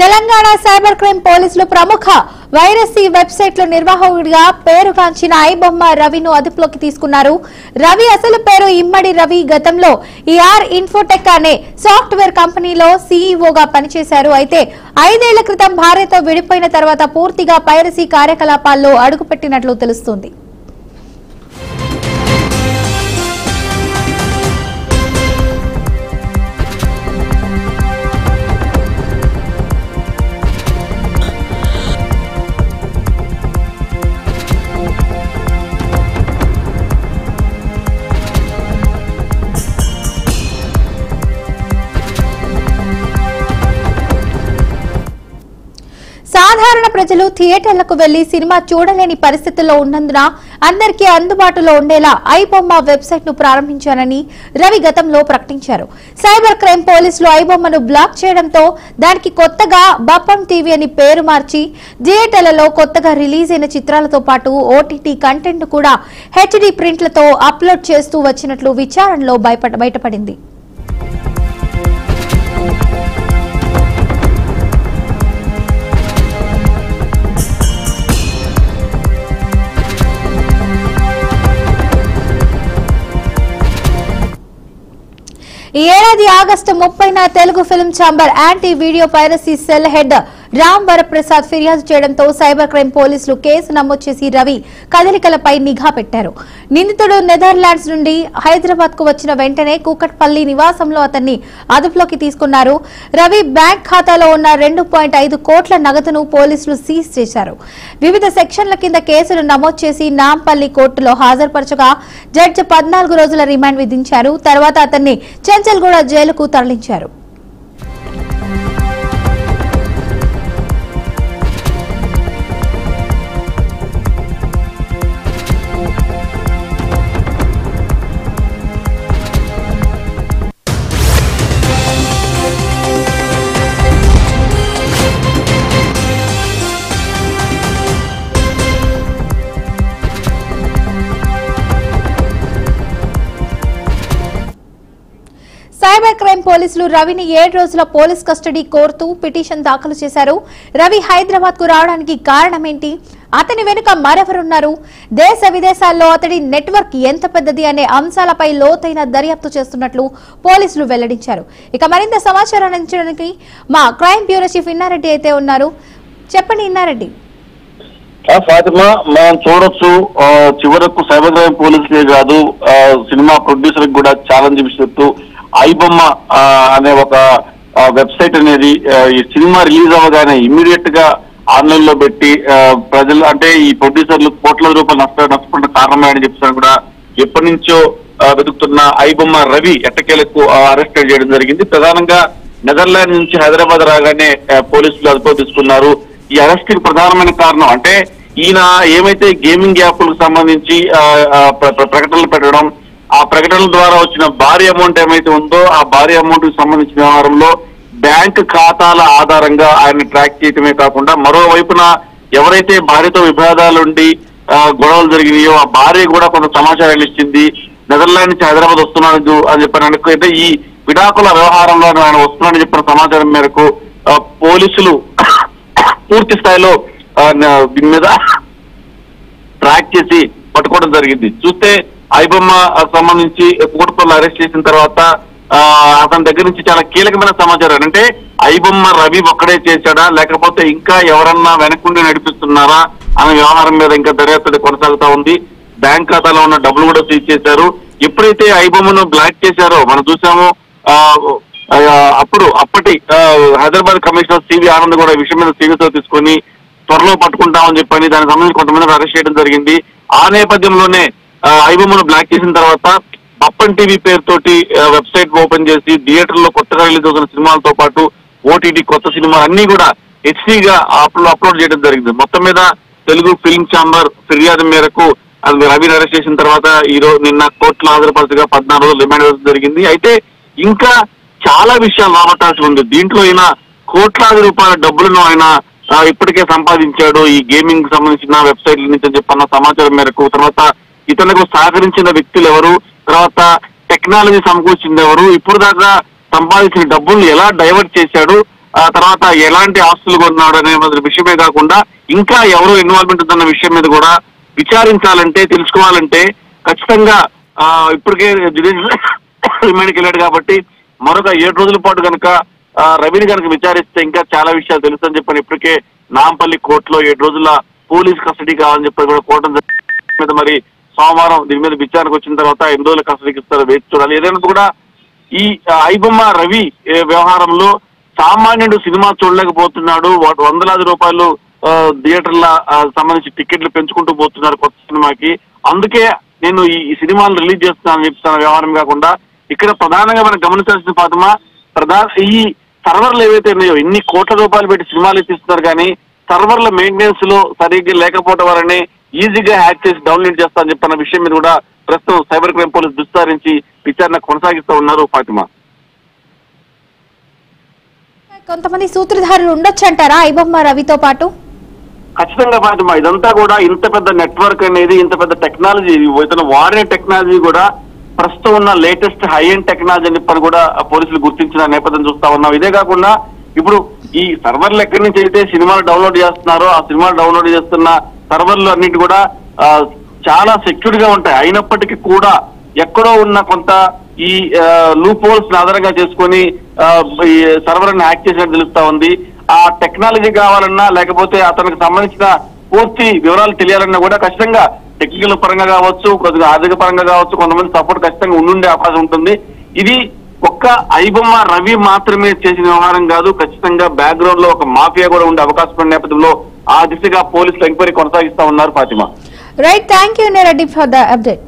Telangana cyber crime పోలీసులు ప్రముఖ వైరసీ వెబ్సైట్ల నిర్వాహకుడిగా పేరుగాంచిన ఐబొమ్మ రవిను అదుపులోకి తీసుకున్నారు. రవి అసలు పేరు ఇమ్మడి రవి. గతంలో ఈఆర్ ఇన్ఫోటెక్ అనే సాఫ్ట్వేర్ కంపెనీలో సీఈఓగా పనిచేశారు. అయితే 5 ఏళ్ల క్రితం భార్యతో విడిపోయిన తర్వాత పూర్తిగా పైరసీ కార్యకలాపాల్లో అడుగుపెట్టినట్లు తెలుస్తోంది. సాధారణ ప్రజలు థియేటర్లకు వెళ్లి సినిమా చూడలేని పరిస్థితుల్లో ఉన్నందున అందరికీ అందుబాటులో ఉండేలా ఐబొమ్మ వెబ్సైట్ ను ప్రారంభించారని రవి గతంలో ప్రకటించారు. సైబర్ క్రైమ్ పోలీసులు ఐబొమ్మను బ్లాక్ చేయడంతో దానికి కొత్తగా బప్పం టీవీ అని పేరు మార్చి థియేటర్లలో కొత్తగా రిలీజ్ అయిన చిత్రాలతో పాటు ఓటీటీ కంటెంట్ ను కూడా హెచ్డీ ప్రింట్లతో అప్లోడ్ చేస్తూ వచ్చినట్లు విచారణలో బయటపడింది. ఈ ఏడాది ఆగస్టు 30న Telugu film chamber anti video piracy cell head Ram Varaprasad ఫిర్యాదు చేయడంతో సైబర్ క్రైమ్ పోలీసులు కేసు నమోదు చేసి రవి కదలికలపై నిఘా పెట్టారు. నిందితుడు నెదర్లాండ్స్ నుండి హైదరాబాద్ కు వచ్చిన వెంటనే కూకట్పల్లి నివాసంలో అతన్ని అదుపులోకి తీసుకున్నారు. రవి బ్యాంక్ ఖాతాలో ఉన్న 2.5 కోట్ల నగదును పోలీసులు సీజ్ చేశారు. వివిధ సెక్షన్ల కింద కేసులు నమోదు చేసి నాంపల్లి కోర్టులో హాజరుపరచగా జడ్జి 14 రోజుల రిమాండ్ విధించారు. తర్వాత అతన్ని చెంచల్గూడ జైలుకు తరలించారు. సైబర్ క్రైమ్ పోలీసులు రవిని 7 రోజుల పోలీస్ కస్టడీ కోరుతూ పిటిషన్ దాఖలు చేశారు. రవి హైదరాబాద్ కు రావడానికి కారణమేంటి, అతని వెనుక మరెవరున్నారు, దేశ విదేశాల్లో అతడి నెట్వర్క్ ఎంత పెద్దది అనే అంశాలపై లోతైన దర్యాప్తు చేస్తున్నట్లు పోలీసులు వెల్లడించారు. ఇక మరింత సమాచారాన్ని అందించడానికి మా క్రైమ్ బ్యూరో చీఫ్ ఇన్నారెడ్డి అయితే ఉన్నారు. చెప్పండి ఇన్నారెడ్డి. ఫాతిమా, మనం చూడొచ్చు చివరకు సైబర్ క్రైమ్ పోలీసులే కాదు సినిమా ప్రొడ్యూసర్ కూడా ఛాలెంజ్ విసిరుతూ ఐబొమ్మ అనే ఒక వెబ్సైట్ అనేది ఈ సినిమా రిలీజ్ అవ్వగానే ఇమ్మీడియట్ గా ఆన్లైన్ లో పెట్టి ప్రజలు అంటే ఈ ప్రొడ్యూసర్లు కోట్ల రూపాయలు నష్టపడిన కారణమే అని చెప్తాను కూడా ఎప్పటి నుంచో వెతుకుతున్న ఐబొమ్మ రవి ఎట్టకేలకు అరెస్ట్ చేయడం జరిగింది. ప్రధానంగా నెదర్లాండ్ నుంచి హైదరాబాద్ రాగానే పోలీసులు అదుపులో తీసుకున్నారు. ఈ అరెస్ట్ కి ప్రధానమైన కారణం అంటే ఈయన ఏమైతే గేమింగ్ యాప్లకు సంబంధించి ప్రకటనలు పెట్టడం, ఆ ప్రకటనల ద్వారా వచ్చిన భారీ అమౌంట్ ఏమైతే ఉందో ఆ భారీ అమౌంట్ కి సంబంధించిన వ్యవహారంలో బ్యాంక్ ఖాతాల ఆధారంగా ఆయన ట్రాక్ చేయటమే కాకుండా మరోవైపున ఎవరైతే భార్యతో విభేదాలుండి గొడవలు జరిగినాయో ఆ భార్య కూడా కొంత సమాచారాన్ని ఇచ్చింది. నెదర్లాండ్ నుంచి హైదరాబాద్ వస్తున్నాడు అని చెప్పిన అనుకైతే ఈ విడాకుల వ్యవహారంలో ఆయన వస్తున్నాడని చెప్పిన సమాచారం మేరకు పోలీసులు పూర్తి స్థాయిలో దీని మీద ట్రాక్ చేసి పట్టుకోవడం జరిగింది. చూస్తే ఐబొమ్మ సంబంధించి కూకట్పల్లి అరెస్ట్ చేసిన తర్వాత అతని దగ్గర నుంచి చాలా కీలకమైన సమాచారం అంటే ఐబొమ్మ రవి ఒక్కడే చేశాడా లేకపోతే ఇంకా ఎవరన్నా వెనకుండి నడిపిస్తున్నారా అనే వ్యవహారం మీద ఇంకా దర్యాప్తు కొనసాగుతా ఉంది. బ్యాంక్ ఖాతాలో ఉన్న డబ్బులు కూడా సీజ్ చేశారు. ఎప్పుడైతే ఐబొమ్మను బ్లాక్ చేశారో మనం చూసాము అప్పటి హైదరాబాద్ కమిషనర్ సివి ఆనంద్ కూడా ఈ విషయం మీద సీరియస్ గా తీసుకొని త్వరలో పట్టుకుంటామని చెప్పని దానికి సంబంధించి కొంతమంది అరెస్ట్ చేయడం జరిగింది. ఆ నేపథ్యంలోనే ఐబొమ్మను బ్లాక్ చేసిన తర్వాత బప్పం టీవీ పేరుతోటి వెబ్సైట్ ఓపెన్ చేసి థియేటర్లో కొత్తగా రిలీజ్ అవుతున్న సినిమాలతో పాటు ఓటీటీ కొత్త సినిమాలు అన్ని కూడా హెచ్డీగా అప్లోడ్ చేయడం జరిగింది. మొత్తం మీద తెలుగు ఫిల్మ్ ఛాంబర్ ఫిర్యాదు మేరకు రవిని అరెస్ట్ చేసిన తర్వాత నిన్న కోర్టులో హాజరుపరచగా 14 రోజులు రిమాండ్ ఇవ్వడం జరిగింది. అయితే ఇంకా చాలా విషయాలు రాబట్టాల్సి ఉంది. దీంట్లో అయినా కోట్లాది రూపాయల డబ్బులను ఆయన ఇప్పటికే సంపాదించాడు ఈ గేమింగ్ సంబంధించిన వెబ్సైట్ల నుంచి అని చెప్పన్న సమాచారం మేరకు తర్వాత ఇతరులకు సహకరించిన వ్యక్తులు ఎవరు, తర్వాత టెక్నాలజీ సమకూర్చింది ఎవరు, ఇప్పుడు దాకా సంపాదించిన డబ్బుల్ని ఎలా డైవర్ట్ చేశాడు, తర్వాత ఎలాంటి ఆస్తులు కొన్నాడు అనే విషయమే కాకుండా ఇంకా ఎవరు ఇన్వాల్వ్మెంట్ ఉందన్న విషయం మీద కూడా విచారించాలంటే, తెలుసుకోవాలంటే ఖచ్చితంగా ఇప్పటికే జ్యుడిషియల్ రిమాండ్కి వెళ్ళాడు కాబట్టి మరొక 7 రోజుల పాటు కనుక రవిని కనుక విచారిస్తే ఇంకా చాలా విషయాలు తెలుస్తుందని చెప్పని ఇప్పటికే నాంపల్లి కోర్టులో 7 రోజుల పోలీస్ కస్టడీ కావాలని చెప్పి కూడా కోర్టు మీద మరి సోమవారం దీని మీద విచారణకు వచ్చిన తర్వాత 8 రోజుల కస్టడీకి ఇస్తారో వేచి చూడాలి. ఏదైనా కూడా ఈ ఐబొమ్మ రవి వ్యవహారంలో సామాన్యుడు సినిమా చూడలేకపోతున్నాడు. వందలాది రూపాయలు థియేటర్ల సంబంధించి టికెట్లు పెంచుకుంటూ పోతున్నారు కొత్త సినిమాకి. అందుకే నేను ఈ సినిమాను రిలీజ్ చేస్తున్నానని చెప్తున్న వ్యవహారం కాకుండా ఇక్కడ ప్రధానంగా మనం గమనించాల్సిన ఫాతిమా, ఈ సర్వర్లు ఏవైతే ఉన్నాయో ఇన్ని కోట్ల రూపాయలు పెట్టి సినిమాలు ఎత్తిస్తున్నారు కానీ సర్వర్ల మెయింటెనెన్స్ లో సరిగ్గా లేకపోవడం వల్లనే ఈజీగా హ్యాక్ చేసి డౌన్లోడ్ చేస్తారని చెప్పిన విషయం మీద కూడా ప్రస్తుతం సైబర్ క్రైమ్ పోలీసు విస్తరించి విచారణ కొనసాగిస్తూ ఉన్నారు ఫాతిమా. కొంతమంది సూత్రధారులు ఉండొచ్చు అంటారా ఐబొమ్మ రవితో పాటు? ఖచ్చితంగా ఫాతిమా, ఇదంతా కూడా ఇంత పెద్ద నెట్వర్క్ అనేది, ఇంత పెద్ద టెక్నాలజీ, ఇతను వాడే టెక్నాలజీ కూడా ప్రస్తుతం ఉన్న లేటెస్ట్ హై ఎండ్ టెక్నాలజీ అని చెప్పని కూడా పోలీసులు గుర్తించిన నేపథ్యం చూస్తా ఉన్నాం. ఇదే కాకుండా ఇప్పుడు ఈ సర్వర్లు ఎక్కడి నుంచి అయితే సినిమాలు డౌన్లోడ్ చేస్తున్నారో ఆ సినిమాలు డౌన్లోడ్ చేస్తున్న సర్వర్లు అన్నిటి కూడా చాలా సెక్యూర్డ్ గా ఉంటాయి. అయినప్పటికీ కూడా ఎక్కడో ఉన్న కొంత ఈ లూప్ హోల్స్ ఆధారంగా చేసుకొని ఈ సర్వర్ని హ్యాక్ చేసినట్టు తెలుస్తా ఉంది. ఆ టెక్నాలజీ కావాలన్నా లేకపోతే అతనికి సంబంధించిన పూర్తి వివరాలు తెలియాలన్నా కూడా ఖచ్చితంగా టెక్నికల్ పరంగా కావచ్చు, కొద్దిగా ఆర్థిక పరంగా కావచ్చు, కొంతమంది సపోర్ట్ ఖచ్చితంగా ఉండే అవకాశం ఉంటుంది. ఇది ఒక్క ఐబొమ్మ రవి మాత్రమే చేసిన వ్యవహారం కాదు, ఖచ్చితంగా బ్యాక్గ్రౌండ్ లో ఒక మాఫియా కూడా ఉండే అవకాశం ఉన్న నేపథ్యంలో ఆ దిశగా పోలీసులు ఎంక్వైరీ కొనసాగిస్తా ఉన్నారు Fatima. Right, thank you Reddy for the update.